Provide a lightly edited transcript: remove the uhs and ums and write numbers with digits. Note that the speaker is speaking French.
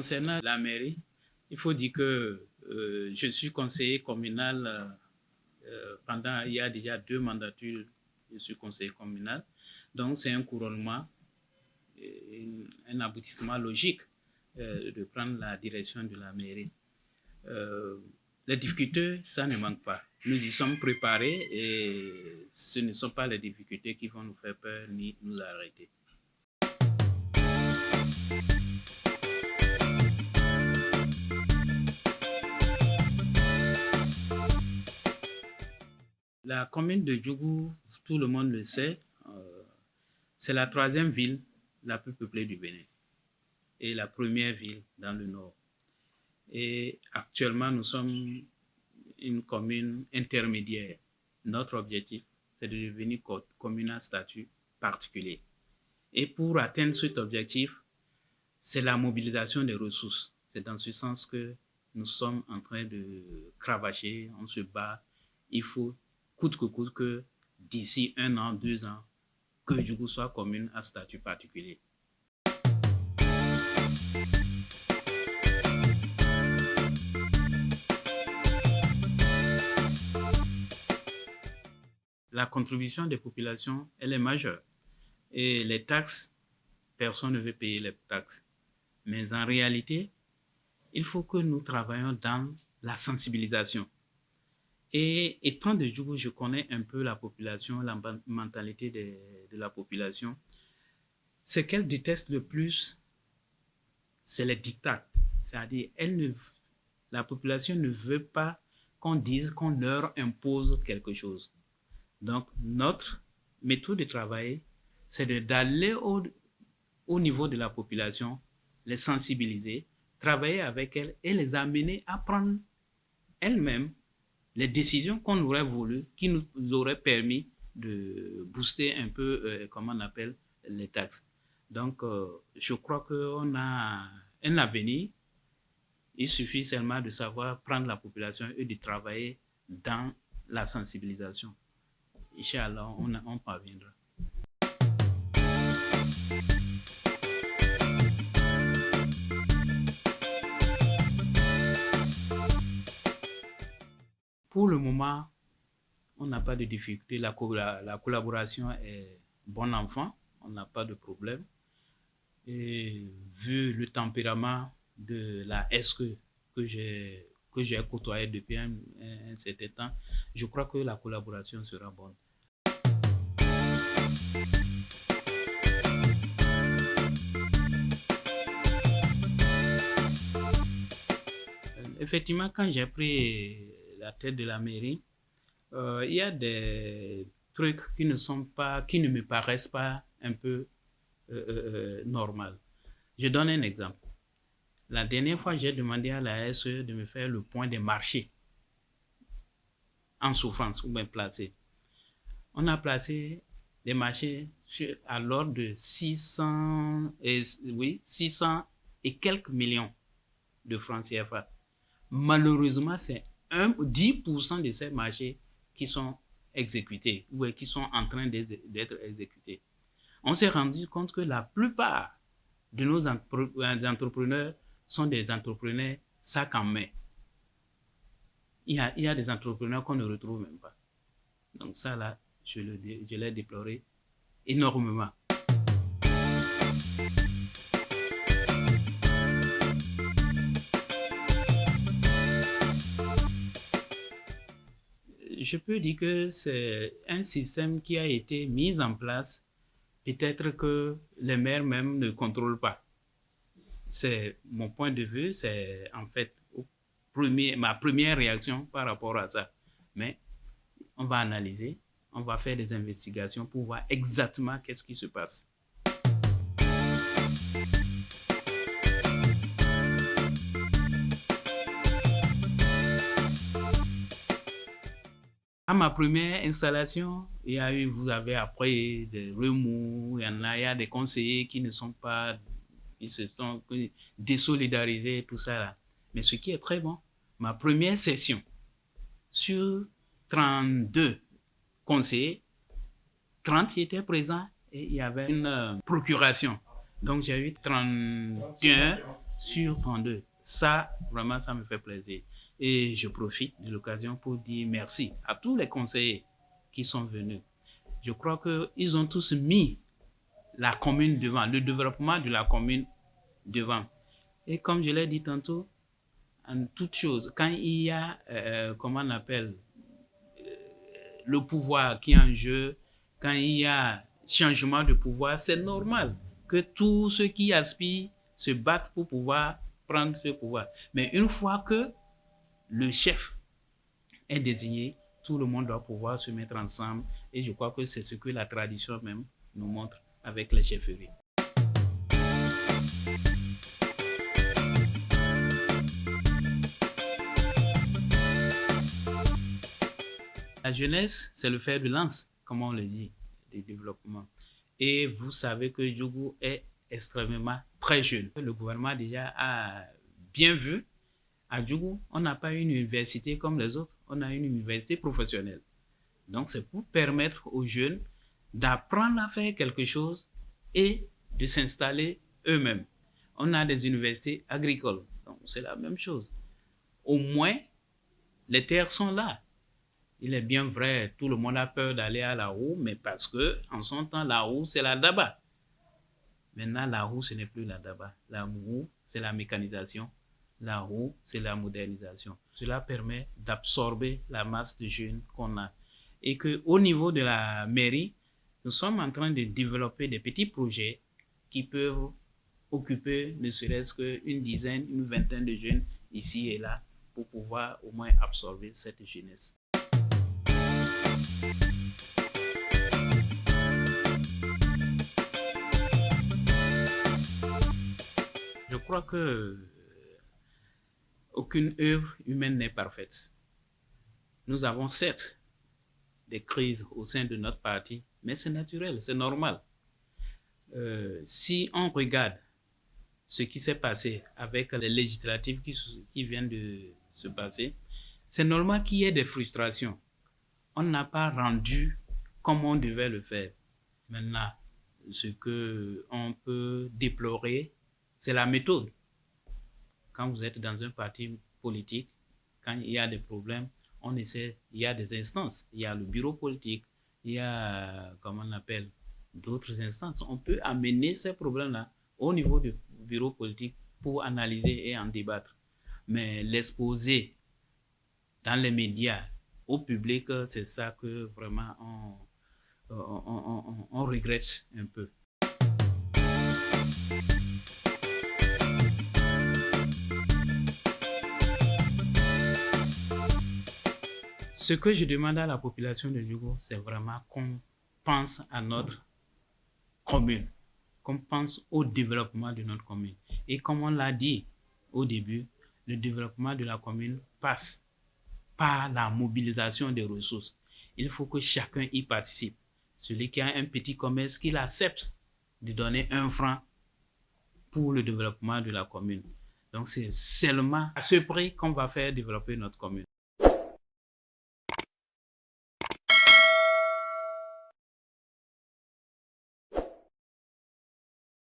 Concernant la mairie, il faut dire que je suis conseiller communal il y a déjà 2 mandatures, je suis conseiller communal. Donc, c'est un couronnement, un aboutissement logique de prendre la direction de la mairie. Les difficultés, ça ne manque pas. Nous y sommes préparés et ce ne sont pas les difficultés qui vont nous faire peur ni nous arrêter. La commune de Djougou, tout le monde le sait, c'est la 3e ville la plus peuplée du Bénin et la première ville dans le nord. Et actuellement, nous sommes une commune intermédiaire. Notre objectif, c'est de devenir commune à statut particulier. Et pour atteindre cet objectif, c'est la mobilisation des ressources. C'est dans ce sens que nous sommes en train de cravacher, on se bat. Il faut coûte que d'ici 1 an, 2 ans, que Djougou soit commune à statut particulier. La contribution des populations, elle est majeure. Et les taxes, personne ne veut payer les taxes. Mais en réalité, il faut que nous travaillions dans la sensibilisation. Et étant de Djougou, je connais un peu la population, la mentalité de la population. Ce qu'elle déteste le plus, c'est les dictats. C'est-à-dire, la population ne veut pas qu'on dise qu'on leur impose quelque chose. Donc, notre méthode de travail, c'est d'aller au niveau de la population, les sensibiliser, travailler avec elles et les amener à prendre elles-mêmes les décisions qu'on aurait voulu, qui nous auraient permis de booster un peu, comment on appelle, les taxes. Donc, je crois qu'on a un avenir. Il suffit seulement de savoir prendre la population et de travailler dans la sensibilisation. Inch'Allah, on parviendra. Pour le moment, on n'a pas de difficulté. La collaboration est bon enfant. On n'a pas de problème. Et vu le tempérament de la SE que j'ai côtoyé depuis un certain temps, je crois que la collaboration sera bonne. Effectivement, quand j'ai pris la tête de la mairie, il y a des trucs qui ne me paraissent pas un peu normal. Je donne un exemple. La dernière fois, j'ai demandé à la SE de me faire le point des marchés en souffrance ou bien placés. On a placé des marchés à l'ordre de 600 et quelques millions de francs CFA. Malheureusement, c'est 10% de ces marchés qui sont exécutés ou qui sont en train d'être exécutés. On s'est rendu compte que la plupart de nos entrepreneurs sont des entrepreneurs sac en main. Il y a des entrepreneurs qu'on ne retrouve même pas. Donc ça, là, je l'ai déploré énormément. Je peux dire que c'est un système qui a été mis en place. Peut-être que les maires même ne contrôlent pas. C'est mon point de vue, c'est en fait ma première réaction par rapport à ça. Mais on va analyser, on va faire des investigations pour voir exactement qu'est-ce qui se passe. À ma première installation, vous avez après des remous, il y a des conseillers qui ne sont pas, ils se sont désolidarisés, tout ça là. Mais ce qui est très bon, ma première session, sur 32 conseillers, 30 étaient présents et il y avait une procuration. Donc j'ai eu 31 sur 32. Ça, vraiment, ça me fait plaisir. Et je profite de l'occasion pour dire merci à tous les conseillers qui sont venus. Je crois qu'ils ont tous mis la commune devant, le développement de la commune devant. Et comme je l'ai dit tantôt, en toute chose, quand il y a, comment on appelle, le pouvoir qui est en jeu, quand il y a changement de pouvoir, c'est normal que tous ceux qui aspirent se battent pour pouvoir prendre ce pouvoir. Mais une fois que le chef est désigné, tout le monde doit pouvoir se mettre ensemble. Et je crois que c'est ce que la tradition même nous montre avec les chefferies. La jeunesse, c'est le fer de lance, comme on le dit, du développement. Et vous savez que Djougou est extrêmement très jeune. Le gouvernement déjà a bien vu. À Djougou, on n'a pas une université comme les autres, on a une université professionnelle. Donc c'est pour permettre aux jeunes d'apprendre à faire quelque chose et de s'installer eux-mêmes. On a des universités agricoles, donc c'est la même chose. Au moins, les terres sont là. Il est bien vrai, tout le monde a peur d'aller à la roue, mais parce que en son temps, la roue, c'est la daba. Maintenant, la roue, ce n'est plus la daba. La roue, c'est la mécanisation. La roue, c'est la modernisation. Cela permet d'absorber la masse de jeunes qu'on a. Et qu'au niveau de la mairie, nous sommes en train de développer des petits projets qui peuvent occuper ne serait-ce qu'une dizaine, une vingtaine de jeunes ici et là pour pouvoir au moins absorber cette jeunesse. Je crois que aucune œuvre humaine n'est parfaite. Nous avons certes des crises au sein de notre parti, mais c'est naturel, c'est normal. Si on regarde ce qui s'est passé avec les législatives qui viennent de se passer, c'est normal qu'il y ait des frustrations. On n'a pas rendu comme on devait le faire. Maintenant, ce qu'on peut déplorer, c'est la méthode. Quand vous êtes dans un parti politique, quand il y a des problèmes, on essaie, il y a des instances. Il y a le bureau politique, il y a, comment on appelle, d'autres instances. On peut amener ces problèmes-là au niveau du bureau politique pour analyser et en débattre. Mais l'exposer dans les médias, au public, c'est ça que vraiment on regrette un peu. Ce que je demande à la population de Djougou, c'est vraiment qu'on pense à notre commune, qu'on pense au développement de notre commune. Et comme on l'a dit au début, le développement de la commune passe par la mobilisation des ressources. Il faut que chacun y participe. Celui qui a un petit commerce, qu'il accepte de donner 1 franc pour le développement de la commune. Donc c'est seulement à ce prix qu'on va faire développer notre commune.